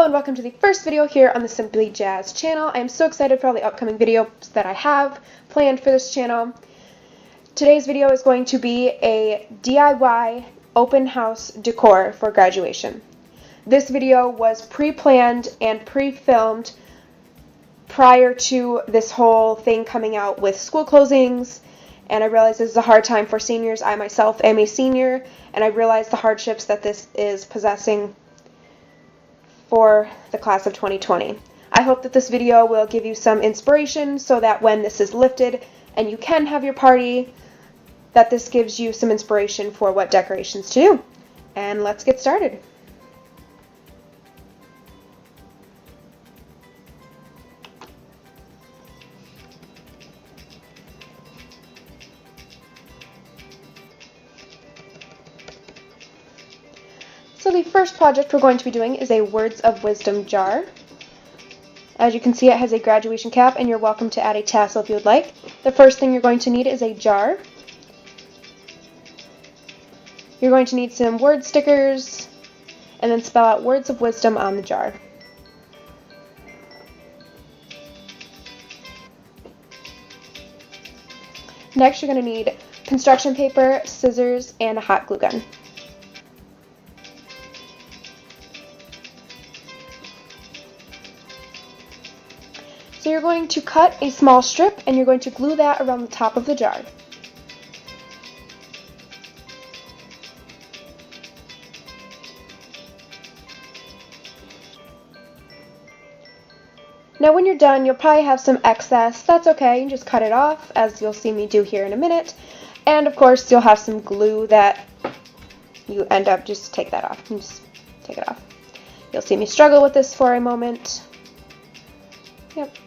Hello and welcome to the first video here on the Simply Jazz channel. I am so excited for all the upcoming videos that I have planned for this channel. Today's video is going to be a DIY open house decor for graduation. This video was pre-planned and pre-filmed prior to this whole thing coming out with school closings, and I realize this is a hard time for seniors. I myself am a senior, and I realize the hardships that this is possessing for the class of 2020. I hope that this video will give you some inspiration so that when this is lifted and you can have your party, that this gives you some inspiration for what decorations to do. And let's get started. So the first project we're going to be doing is a Words of Wisdom jar. As you can see, it has a graduation cap, and you're welcome to add a tassel if you would like. The first thing you're going to need is a jar. You're going to need some word stickers, and then spell out Words of Wisdom on the jar. Next, you're going to need construction paper, scissors, and a hot glue gun. So you're going to cut a small strip and you're going to glue that around the top of the jar. Now when you're done, you'll probably have some excess. That's okay, you can just cut it off, as you'll see me do here in a minute. And of course you'll have some glue that you end up, just take that off. Just take it off. You'll see me struggle with this for a moment. Yep.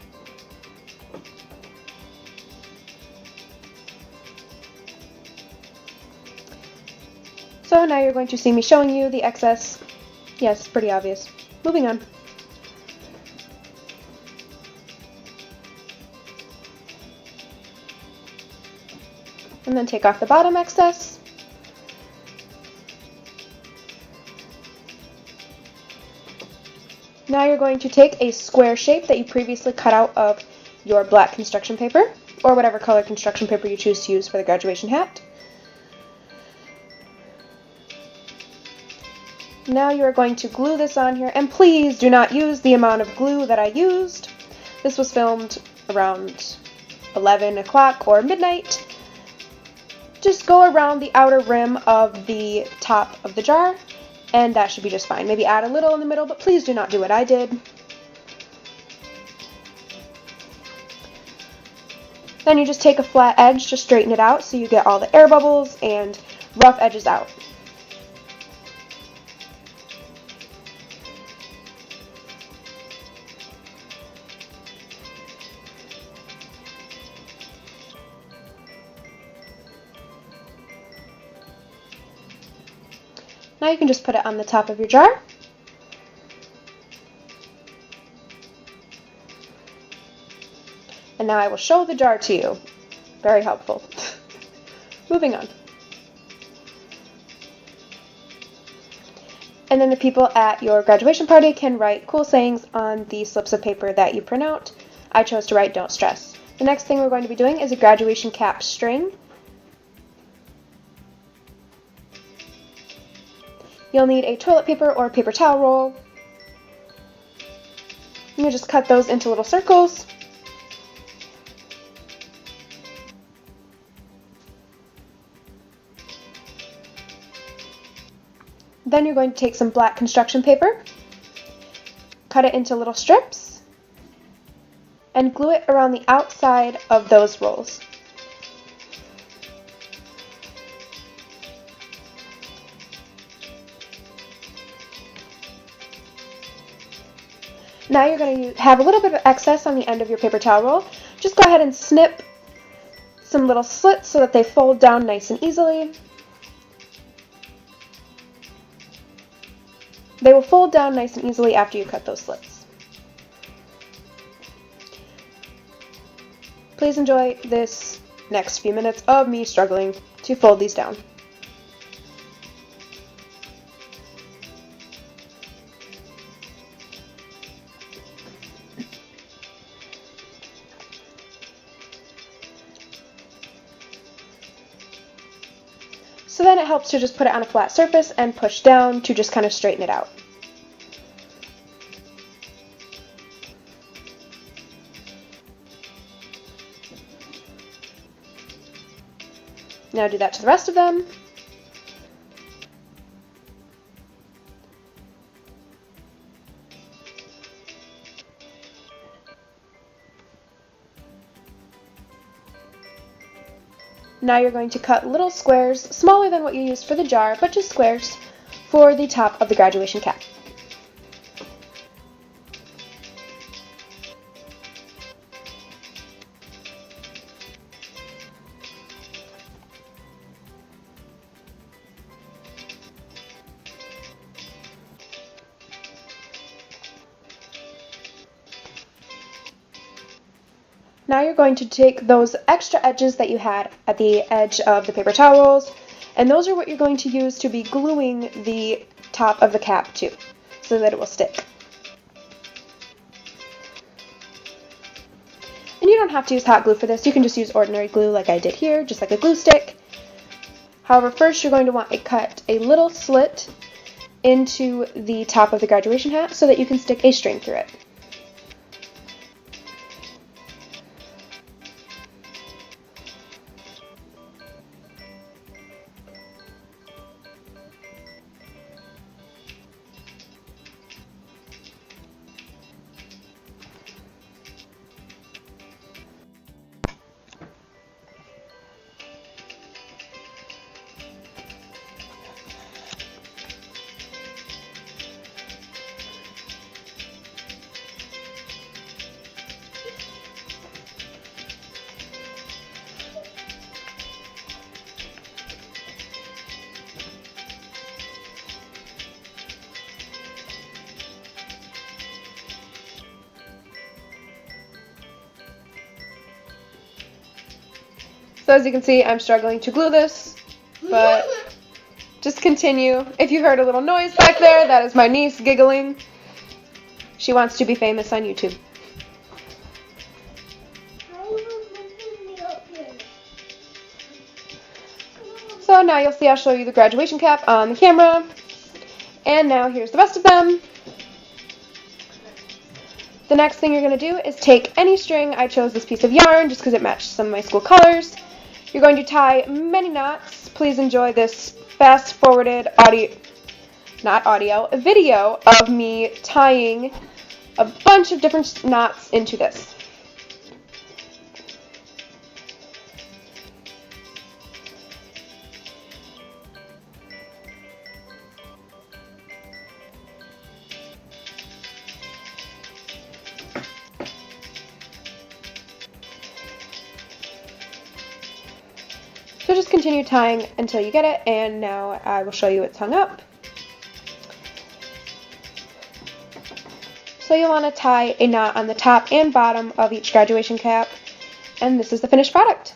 So now you're going to see me showing you the excess. Yes, pretty obvious. Moving on. And then take off the bottom excess. Now you're going to take a square shape that you previously cut out of your black construction paper, or whatever color construction paper you choose to use for the graduation hat. Now you are going to glue this on here, and please do not use the amount of glue that I used. This was filmed around 11 o'clock or midnight. Just go around the outer rim of the top of the jar, and that should be just fine. Maybe add a little in the middle, but please do not do what I did. Then you just take a flat edge to straighten it out so you get all the air bubbles and rough edges out. Now you can just put it on the top of your jar. And now I will show the jar to you. Very helpful. Moving on. And then the people at your graduation party can write cool sayings on the slips of paper that you print out. I chose to write "Don't stress." The next thing we're going to be doing is a graduation cap string. You'll need a toilet paper or paper towel roll. You just cut those into little circles. Then you're going to take some black construction paper, cut it into little strips, and glue it around the outside of those rolls. Now you're going to have a little bit of excess on the end of your paper towel roll. Just go ahead and snip some little slits so that they fold down nice and easily. They will fold down nice and easily after you cut those slits. Please enjoy this next few minutes of me struggling to fold these down. So then it helps to just put it on a flat surface and push down to just kind of straighten it out. Now do that to the rest of them. Now you're going to cut little squares, smaller than what you used for the jar, but just squares, for the top of the graduation cap. Now you're going to take those extra edges that you had at the edge of the paper towel rolls, and those are what you're going to use to be gluing the top of the cap to, so that it will stick. And you don't have to use hot glue for this, you can just use ordinary glue like I did here, just like a glue stick. However, first you're going to want to cut a little slit into the top of the graduation hat so that you can stick a string through it. So as you can see, I'm struggling to glue this, but just continue. If you heard a little noise back there, that is my niece giggling. She wants to be famous on YouTube. So now you'll see I'll show you the graduation cap on the camera. And now here's the rest of them. The next thing you're going to do is take any string. I chose this piece of yarn just because it matched some of my school colors. You're going to tie many knots. Please enjoy this fast-forwarded video of me tying a bunch of different knots into this. So just continue tying until you get it, and now I will show you it's hung up. So you'll want to tie a knot on the top and bottom of each graduation cap, and this is the finished product.